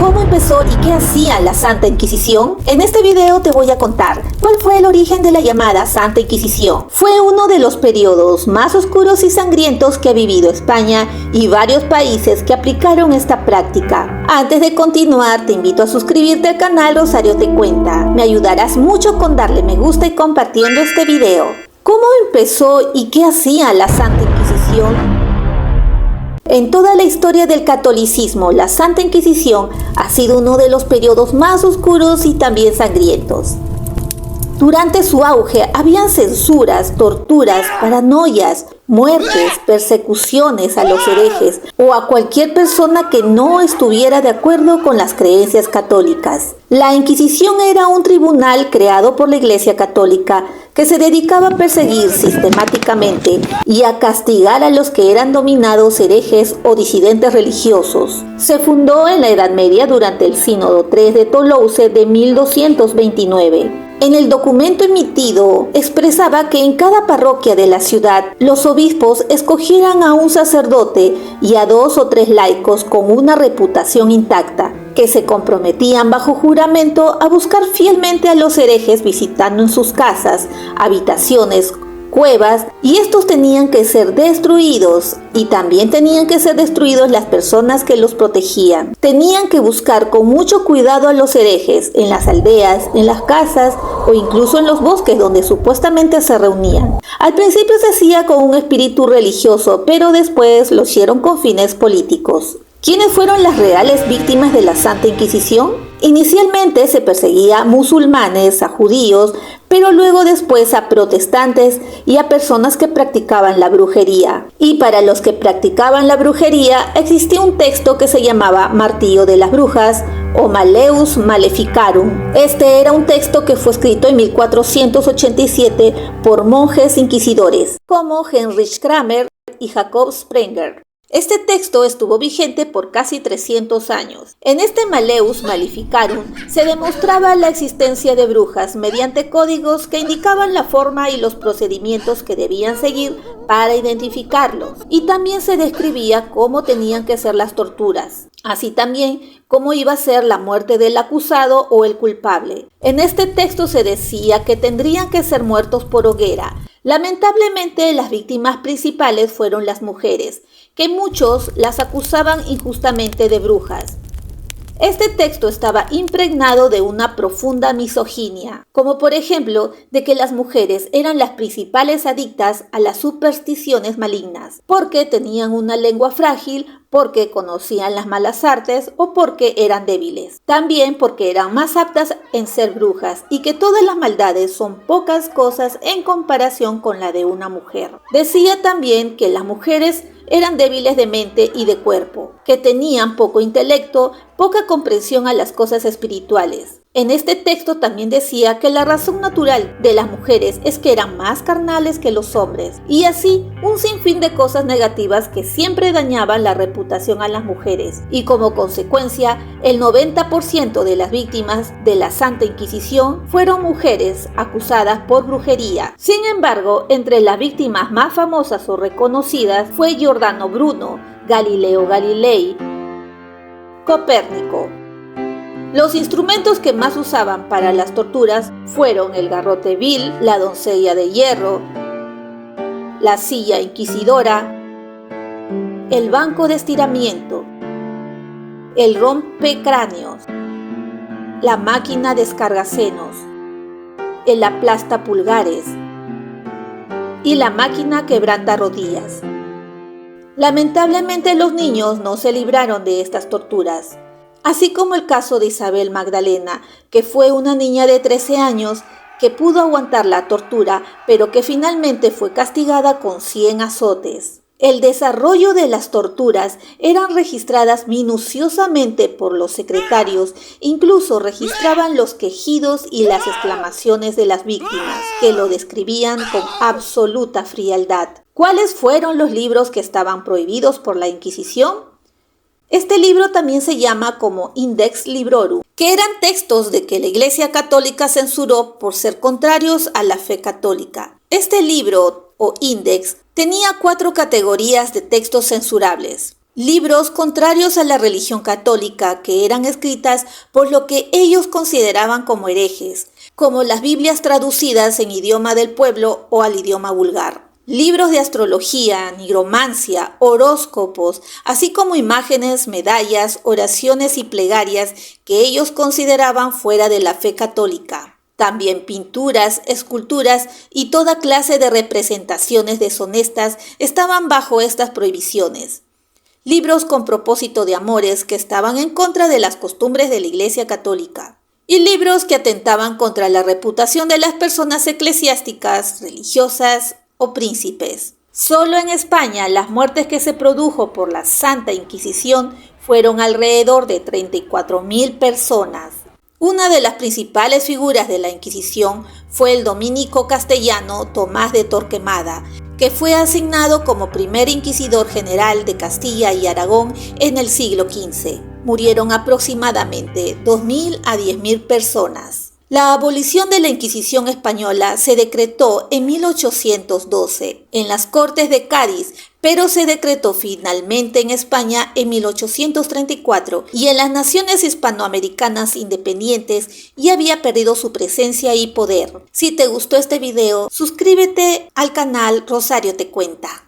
¿Cómo empezó y qué hacía la Santa Inquisición? En este video te voy a contar cuál fue el origen de la llamada Santa Inquisición. Fue uno de los periodos más oscuros y sangrientos que ha vivido España y varios países que aplicaron esta práctica. Antes de continuar, te invito a suscribirte al canal Rosario Te Cuenta. Me ayudarás mucho con darle me gusta y compartiendo este video. ¿Cómo empezó y qué hacía la Santa Inquisición? En toda la historia del catolicismo, la Santa Inquisición ha sido uno de los periodos más oscuros y también sangrientos. Durante su auge habían censuras, torturas, paranoias, muertes, persecuciones a los herejes o a cualquier persona que no estuviera de acuerdo con las creencias católicas. La Inquisición era un tribunal creado por la Iglesia Católica que se dedicaba a perseguir sistemáticamente y a castigar a los que eran dominados herejes o disidentes religiosos. Se fundó en la Edad Media durante el Sínodo III de Toulouse de 1229. En el documento emitido expresaba que en cada parroquia de la ciudad los obispos escogieran a un sacerdote y a 2 o 3 laicos con una reputación intacta, que se comprometían bajo juramento a buscar fielmente a los herejes visitando en sus casas, habitaciones, cuevas, y estos tenían que ser destruidos y también tenían que ser destruidos las personas que los protegían. Tenían que buscar con mucho cuidado a los herejes en las aldeas, en las casas o incluso en los bosques donde supuestamente se reunían. Al principio se hacía con un espíritu religioso, pero después lo hicieron con fines políticos. ¿Quiénes fueron las reales víctimas de la Santa Inquisición? Inicialmente se perseguía a musulmanes, a judíos, pero luego después a protestantes y a personas que practicaban la brujería. Y para los que practicaban la brujería existía un texto que se llamaba Martillo de las Brujas o Malleus Maleficarum. Este era un texto que fue escrito en 1487 por monjes inquisidores como Heinrich Kramer y Jacob Sprenger. Este texto estuvo vigente por casi 300 años. En este Malleus Maleficarum se demostraba la existencia de brujas mediante códigos que indicaban la forma y los procedimientos que debían seguir para identificarlos. Y también se describía cómo tenían que ser las torturas, así también cómo iba a ser la muerte del acusado o el culpable. En este texto se decía que tendrían que ser muertos por hoguera. Lamentablemente, las víctimas principales fueron las mujeres, que muchos las acusaban injustamente de brujas. Este texto estaba impregnado de una profunda misoginia, como por ejemplo de que las mujeres eran las principales adictas a las supersticiones malignas, porque tenían una lengua frágil, porque conocían las malas artes o porque eran débiles. También porque eran más aptas en ser brujas y que todas las maldades son pocas cosas en comparación con la de una mujer. Decía también que las mujeres eran débiles de mente y de cuerpo, que tenían poco intelecto, poca comprensión a las cosas espirituales. En este texto también decía que la razón natural de las mujeres es que eran más carnales que los hombres, y así un sinfín de cosas negativas que siempre dañaban la reputación a las mujeres, y como consecuencia, el 90% de las víctimas de la Santa Inquisición fueron mujeres acusadas por brujería. Sin embargo, entre las víctimas más famosas o reconocidas fue Giordano Bruno, Galileo Galilei, Copérnico. Los instrumentos que más usaban para las torturas fueron el garrote vil, la doncella de hierro, la silla inquisidora, el banco de estiramiento, el rompecráneos, la máquina descargasenos, el aplasta pulgares y la máquina quebranta rodillas. Lamentablemente los niños no se libraron de estas torturas, así como el caso de Isabel Magdalena, que fue una niña de 13 años que pudo aguantar la tortura, pero que finalmente fue castigada con 100 azotes. El desarrollo de las torturas eran registradas minuciosamente por los secretarios, incluso registraban los quejidos y las exclamaciones de las víctimas, que lo describían con absoluta frialdad. ¿Cuáles fueron los libros que estaban prohibidos por la Inquisición? Este libro también se llama como Index Librorum, que eran textos de que la Iglesia Católica censuró por ser contrarios a la fe católica. Este libro, o Index, tenía 4 categorías de textos censurables. libros contrarios a la religión católica que eran escritas por lo que ellos consideraban como herejes, como las Biblias traducidas en idioma del pueblo o al idioma vulgar. Libros de astrología, nigromancia, horóscopos, así como imágenes, medallas, oraciones y plegarias que ellos consideraban fuera de la fe católica. También pinturas, esculturas y toda clase de representaciones deshonestas estaban bajo estas prohibiciones. Libros con propósito de amores que estaban en contra de las costumbres de la Iglesia Católica. Y libros que atentaban contra la reputación de las personas eclesiásticas, religiosas o príncipes. Solo en España las muertes que se produjo por la Santa Inquisición fueron alrededor de 34.000 personas. Una de las principales figuras de la Inquisición fue el dominico castellano Tomás de Torquemada, que fue asignado como primer inquisidor general de Castilla y Aragón en el siglo XV. Murieron aproximadamente 2.000 a 10.000 personas. La abolición de la Inquisición española se decretó en 1812 en las Cortes de Cádiz, pero se decretó finalmente en España en 1834 y en las naciones hispanoamericanas independientes ya había perdido su presencia y poder. Si te gustó este video, suscríbete al canal Rosario Te Cuenta.